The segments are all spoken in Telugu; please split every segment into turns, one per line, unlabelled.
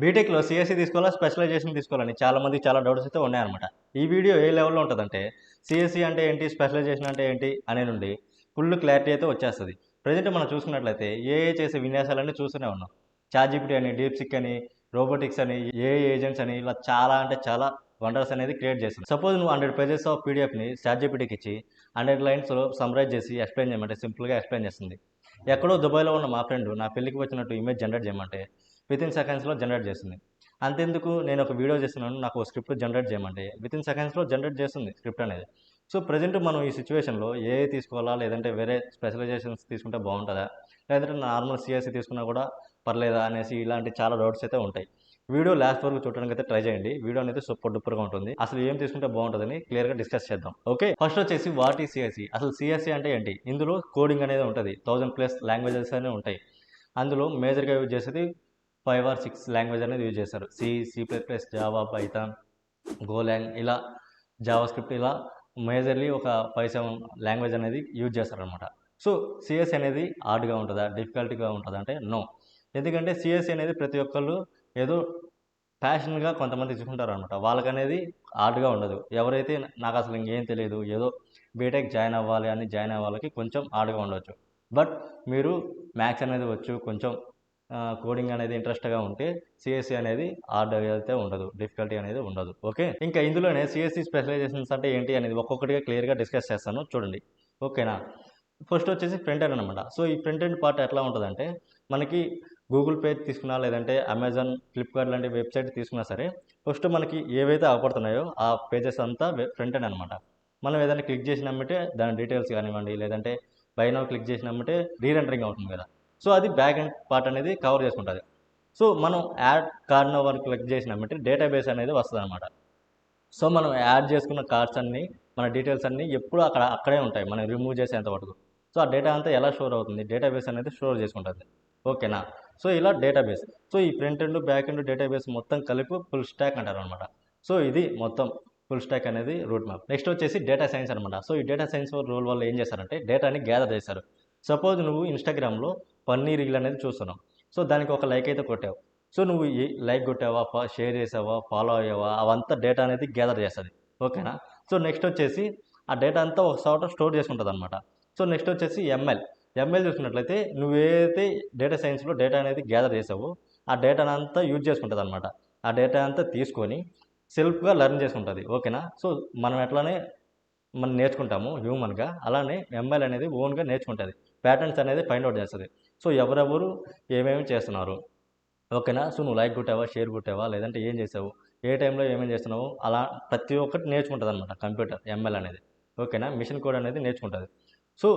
బీటెక్‌లో సీఎస్ఈ తీసుకోవాలా? స్పెషలైజేషన్ తీసుకోవాలని చాలామందికి చాలా డౌట్స్ అయితే ఉన్నాయన్నమాట. ఈ వీడియో ఏ లెవెల్‌లో ఉంటదంటే, సీఎస్ఈ అంటే ఏంటి? స్పెషలైజేషన్ అంటే ఏంటి? అనే నుండి ఫుల్ క్లారిటీ అయితే వచ్చేస్తది. ప్రెజెంట్ మనం చూసుకున్నట్లయితే ఏఐ చేసే విన్యాసాలన్నీ చూస్తూనే ఉన్నాం. చాట్‌జీపీటీ అని, డీప్‌సీక్ అని, రోబోటిక్స్ అని, ఏఐ ఏజెంట్స్ అని ఇలా చాలా అంటే చాలా వండర్స్ అనేది క్రియేట్ చేస్తుంది. సపోజ్ నువ్వు 100 పేజెస్ ఆఫ్ పీడీఎఫ్‌ని చాట్‌జీపీటీకి ఇచ్చి 100 లైన్స్‌లో సమ్మరైజ్ చేసి ఎక్స్‌ప్లెయిన్ చేయమంటే సింపుల్‌గా ఎక్స్‌ప్లెయిన్ చేస్తుంది. ఎక్కడో దుబాయ్‌లో ఉన్న మా ఫ్రెండ్ నా పెళ్ళికి వచ్చినట్టు ఇమేజ్ జనరేట్ చేయమంటే వితిన్ సెకండ్స్‌లో జనరేట్ చేస్తుంది. అంతెందుకు నేను ఒక వీడియో చేస్తున్నాను, నాకు ఒక స్క్రిప్ట్ జనరేట్ చేయమంటే వితిన్ సెకండ్స్‌లో జనరేట్ చేస్తుంది స్క్రిప్ట్ అనేది. సో, ప్రెజెంట్ మనం ఈ సిట్యుయేషన్‌లో ఏఐ తీసుకోవాలా? లేదంటే వేరే స్పెషలైజేషన్స్ తీసుకుంటే బాగుంటదా? లేదంటే నార్మల్ సీఎస్ఈ తీసుకున్నా కూడా పర్లేదా? అనేసి ఇలాంటి చాలా డౌట్స్ అయితే ఉంటాయి. వీడియో లాస్ట్ వరకు చూడడానికి అయితే ట్రై చేయండి. వీడియో అనేది సూపర్ డూపర్‌గా ఉంటుంది. అసలు ఏం తీసుకుంటే బాగుంటదని క్లియర్‌గా డిస్కస్ చేద్దాం. ఓకే. ఫస్ట్ వచ్చేసి వాట్ ఈజ్ సీఎస్ఈ? అసలు సీఎస్ఈ అంటే ఏంటి? ఇందులో కోడింగ్ అనేది ఉంటది. 1000+ లాంగ్వేజెస్ అనేవి ఉంటాయి. అందులో మేజర్‌గా యూజ్ చేసేది 5 ఆర్ 6 లాంగ్వేజ్ అనేది యూజ్ చేస్తారు. సి++, జావా, పైథాన్, గోలాంగ్ ఇలా జావా స్క్రిప్ట్ ఇలా మేజర్‌లీ ఒక 5, 7 లాంగ్వేజ్ అనేది యూజ్ చేస్తారనమాట. సో, సీఎస్ఈ అనేది హార్డ్‌గా ఉంటదా? డిఫికల్ట్‌గా ఉంటదా? అంటే నో. ఎందుకంటే సీఎస్ఈ అనేది ప్రతి ఒక్కళ్ళు ఏదో ప్యాషన్‌గా కొంతమంది తీసుకుంటారనమాట. వాళ్ళకనేది హార్డ్‌గా ఉండదు. ఎవరైతే నాకసలు ఇంకేం తెలీదు, ఏదో బీటెక్ జాయిన్ అవ్వాలి అని జాయిన్ అయ్యే వాళ్ళకి కొంచెం హార్డ్‌గా ఉండొచ్చు. బట్ మీరు మ్యాథ్స్ అనేది వచ్చు, కొంచెం కోడింగ్ అనేది ఇంట్రెస్ట్‌గా ఉంటే సీఎస్ఈ అనేది హార్డ్ అయితే ఉండదు. డిఫికల్టీ అనేది ఉండదు. ఓకే. ఇంకా ఇందులోనే సీఎస్ఈ స్పెషలైజేషన్స్ అంటే ఏంటి అనేది ఒక్కొక్కటిగా క్లియర్‌గా డిస్కస్ చేస్తాను చూడండి. ఓకేనా? ఫస్ట్ వచ్చేసి ఫ్రంట్ ఎండ్ అనమాట. సో, ఈ ఫ్రంట్ ఎండ్ పార్ట్ ఎట్లా ఉంటదంటే, మనకి గూగుల్ పే తీసుకున్నా, లేదంటే అమెజాన్, ఫ్లిప్‌కార్ట్ లాంటి వెబ్‌సైట్ తీసుకున్నా సరే, ఫస్ట్ మనకి ఏవైతే అవపడుతున్నాయో ఆ పేజెస్ అంతా ఫ్రంట్ ఎండ్ అనమాట. మనం ఏదైనా క్లిక్ చేసినెంబటే దాని డీటెయిల్స్ కానివ్వండి, లేదంటే బై నౌ క్లిక్ చేసినెంబటే రీ-ఎండరింగ్ అవుతుంది కదా! సో, అది బ్యాక్ ఎండ్ పార్ట్ అనేది కవర్ చేసుకుంటది. సో, మనం యాడ్ కార్డ్ నౌ అని క్లిక్ చేసినెంబటే డేటాబేస్ అనేది వస్తదనమాట. సో, మనం యాడ్ చేసుకున్న కార్డ్స్ అన్నీ, మన డీటెయిల్స్ అన్నీ ఎప్పుడూ అక్కడే ఉంటాయి. మనం రిమూవ్ చేసేంత వరకు. సో, ఆ డేటా అంతా ఎలా స్టోర్ అవుతుంది? డేటాబేస్ అనేది స్టోర్ చేసుకుంటది. ఓకేనా? సో, ఇలా డేటాబేస్. సో, ఈ front end, back end database మొత్తం కలిపి ఫుల్ స్టాక్ అంటారనమాట. సో, ఇది మొత్తం ఫుల్ స్టాక్ అనేది రూట్ మ్యాప్. నెక్స్ట్ వచ్చేసి డేటా సైన్స్ అనమాట. సో, ఈ డేటా సైన్స్ రోల్ వల్ల ఏం చేస్తారంటే డేటాని గ్యాదర్ చేస్తారు. సపోజ్ నువ్వు ఇన్‌స్టాగ్రామ్‌లో ఫన్నీ రీల్ అనేది చూస్తున్నావు. సో, దానికి ఒక లైక్ అయితే కొట్టావు. సో, నువ్వు లైక్ కొట్టావా, షేర్ చేసావా, ఫాలో అయ్యావా అవంతా డేటా అనేది గ్యాదర్ చేస్తది. ఓకేనా? సో, నెక్స్ట్ వచ్చేసి ఆ డేటా అంతా ఒక చోట స్టోర్ చేసుకుంటదనమాట. సో, నెక్స్ట్ వచ్చేసి ఎంఎల్. ఎంఎల్ చూసుకున్నట్లయితే నువ్వు ఏదైతే డేటా సైన్స్‌లో డేటా అనేది గ్యాదర్ చేసావో ఆ డేటానంతా యూజ్ చేసుకుంటదనమాట. ఆ డేటా అంతా తీసుకొని సెల్ఫ్‌గా లెర్న్ చేసుకుంటది. ఓకేనా? సో, మనం ఎట్లానే మనం నేర్చుకుంటాము హ్యూమన్‌గా. అలానే ఎంఎల్ అనేది ఓన్‌గా నేర్చుకుంటది. ప్యాటర్న్స్ అనేది ఫైండ్ ఔట్ చేస్తది. సో, ఎవరెవరు ఏమేమి చేస్తున్నారు. ఓకేనా? సో, నువ్వు లైక్ కొట్టావా, షేర్ కొట్టావా, లేదంటే ఏం చేసావు, ఏ టైంలో ఏమేం చేస్తున్నావు, అలా ప్రతి ఒక్కటి నేర్చుకుంటదనమాట కంప్యూటర్ ఎంఎల్ అనేది. ఓకేనా? మిషన్ కోడ్ అనేది నేర్చుకుంటది. సో,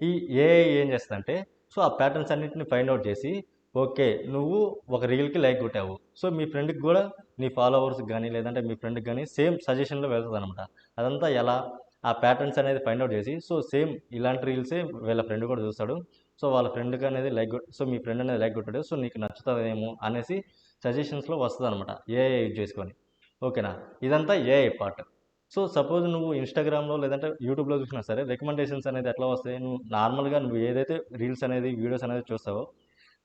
ఈ ఏఐ ఏం చేస్తదంటే, సో, ఆ ప్యాటర్న్స్ అన్నిటిని ఫైండ్ ఔట్ చేసి, ఓకే. నువ్వు ఒక రీల్‌కి లైక్ కొట్టావు. సో, మీ ఫ్రెండ్‌కి గూడా నీ ఫాలోవర్స్‌కి గాని, లేదంటే మీ ఫ్రెండ్‌కి గాని సేమ్ సజెషన్‌లో వెళ్తదనమాట. అదంతా ఎలా? ఆ ప్యాటర్న్స్ అనేది ఫైండ్ ఔట్ చేసి, సో, సేమ్ ఇలాంటి రీల్సే వీళ్ళ ఫ్రెండ్ కూడా చూస్తాడు. సో, వాళ్ళ ఫ్రెండ్‌కి అనేది సో, మీ ఫ్రెండ్ అనేది లైక్ కొట్టాడు. సో, నీకు నచ్చుతదేమో అనేసి సజెషన్స్‌లో వస్తదనమాట. ఏఐ యూజ్ చేసుకొని. ఓకేనా? ఇదంతా ఏఐ పార్ట్. సో, సపోజ్ నువ్వు ఇన్‌స్టాగ్రామ్‌లో లేదంటే యూట్యూబ్‌లో చూసినా సరే రికమెండేషన్స్ అనేది ఎట్లా వస్తాయి? నువ్వు ఏదైతే రీల్స్ అనేది, వీడియోస్ అనేది చూస్తావో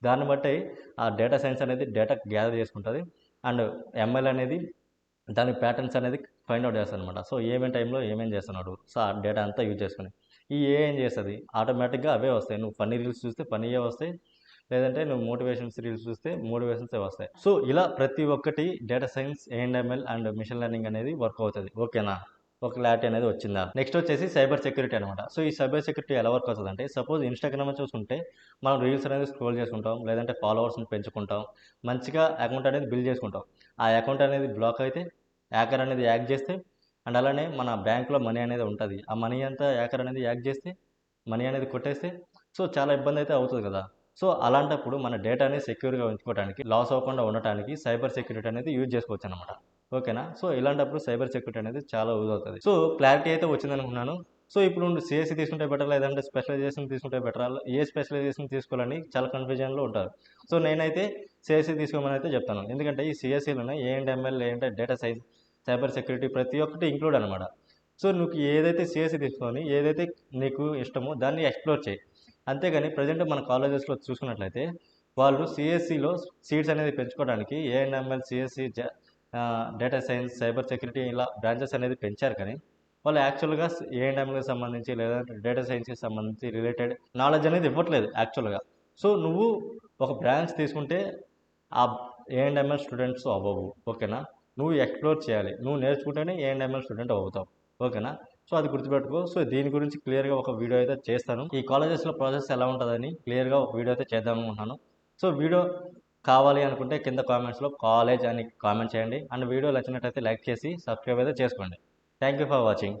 దాన్ని బట్టి ఆ డేటా సైన్స్ అనేది డేటా గ్యాదర్ చేసుకుంటది. అండ్ ఎంఎల్ అనేది దాని ప్యాటర్న్స్ అనేది ఫైండ్ ఔట్ చేస్తదనమాట. సో, ఏమేం టైంలో ఏమేం చేస్తున్నాడు. సో, ఆ డేటా అంతా యూజ్ చేసుకొని. ఈ ఏఐ ఏం చేస్తది? ఆటోమేటిక్‌గా అవే వస్తాయి. నువ్వు ఫన్నీ రీల్స్ చూస్తే ఫన్నీయే వస్తాయి. లేదంటే నువ్వు మోటివేషన్స్ రీల్స్ చూస్తే మోటివేషన్సే వస్తాయి. సో, ఇలా ప్రతి ఒక్కటి data science, AML and machine learning అనేది వర్క్ అవుతది. ఓకేనా? ఒక క్లారిటీ అనేది వచ్చిందా? నెక్స్ట్ వచ్చేసి సైబర్ సెక్యూరిటీ అనమాట. సో, ఈ సైబర్ సెక్యూరిటీ ఎలా వర్క్ అవుతదంటే, సపోజ్ ఇన్‌స్టాగ్రామ్ చూసుకుంటే మనం రీల్స్ అనేది స్క్రోల్ చేసుకుంటాం. లేదంటే ఫాలోవర్స్‌ని పెంచుకుంటాం. మంచిగా అకౌంట్ అనేది బిల్డ్ చేసుకుంటాం. ఆ అకౌంట్ అనేది బ్లాక్ అయితే హ్యాకర్ అనేది యాక్ చేస్తే అండ్ అలానే మన బ్యాంక్‌లో మనీ అనేది ఉంటది. ఆ మనీ అంతా హ్యాకర్ అనేది యాక్ చేస్తే, మనీ అనేది కొట్టేస్తే సో, చాలా ఇబ్బందయితే అవుతది కదా! సో, అలాంటప్పుడు మన డేటాని సెక్యూర్‌గా ఉంచుకోవడానికి, లాస్ అవ్వకుండా ఉండటానికి సైబర్ సెక్యూరిటీ అనేది యూజ్ చేసుకోవచ్చనమాట. ఓకేనా? సో, ఇలాంటప్పుడు సైబర్ సెక్యూరిటీ అనేది చాలా యూజ్ అవుతది. సో, క్లారిటీ అయితే వచ్చిందనుకుంటున్నాను. సో, ఇప్పుడు నువ్వు సీఎస్‌సి తీసుకుంటే బెటరా? లేదంటే స్పెషలైజేషన్ తీసుకుంటే బెటరా? ఏ స్పెషలైజేషన్ తీసుకోవాలని చాలా కన్‌ఫ్యూజన్‌లో ఉంటారు. సో, నేనైతే సీఎస్‌సి తీసుకోమని అయితే చెప్తాను. ఎందుకంటే ఈ సీఎస్‌సిలోనే ఏఎంఎల్, లేదంటే డేటా సైన్స్, సైబర్ సెక్యూరిటీ ప్రతి ఒక్కటి ఇంక్లూడ్ అనమాట. సో, నువ్వు ఏదైతే సీఎస్‌సి తీసుకొని, ఏదైతే నీకు ఇష్టమో దాన్ని ఎక్స్‌ప్లోర్ చెయి. అంతేగాని ప్రెజెంట్ మన కాలేజెస్‌లో చూసుకున్నట్లయితే వాళ్ళు సిఎస్సిలో సీట్స్ అనేది పెంచుకోవడానికి ఏఎన్ఎంఎల్, CSC, data science, cyber security ఇలా బ్రాంచెస్ అనేది పెంచారు. కానీ వాళ్ళు యాక్చువల్గా ఏఎన్ఎంఎల్కి సంబంధించి లేదంటే డేటా సైన్స్కి సంబంధించి రిలేటెడ్ నాలెడ్జ్ అనేది ఇవ్వట్లేదు యాక్చువల్గా. సో నువ్వు ఒక బ్రాంచ్ తీసుకుంటే ఆ ఏఎన్ఎంఎల్ స్టూడెంట్స్ అవ్వవు, ఓకేనా. నువ్వు ఎక్స్ప్లోర్ చేయాలి, నువ్వు నేర్చుకుంటేనే ఏఎన్ఎంఎల్ స్టూడెంట్ అవుతావు, ఓకేనా. సో అది గుర్తుపెట్టుకో. సో దీని గురించి క్లియర్గా ఒక వీడియో అయితే చేస్తాను. ఈ కాలేజెస్లో ప్రాసెస్ ఎలా ఉంటుందని క్లియర్గా ఒక వీడియో అయితే చేద్దాం అనుకుంటున్నాను. సో వీడియో కావాలి అనుకుంటే కింద కామెంట్స్లో కాలేజ్ అని కామెంట్ చేయండి. అండ్ వీడియో నచ్చినట్టయితే లైక్ చేసి సబ్స్క్రైబ్ అయితే చేసుకోండి. Thank you for watching.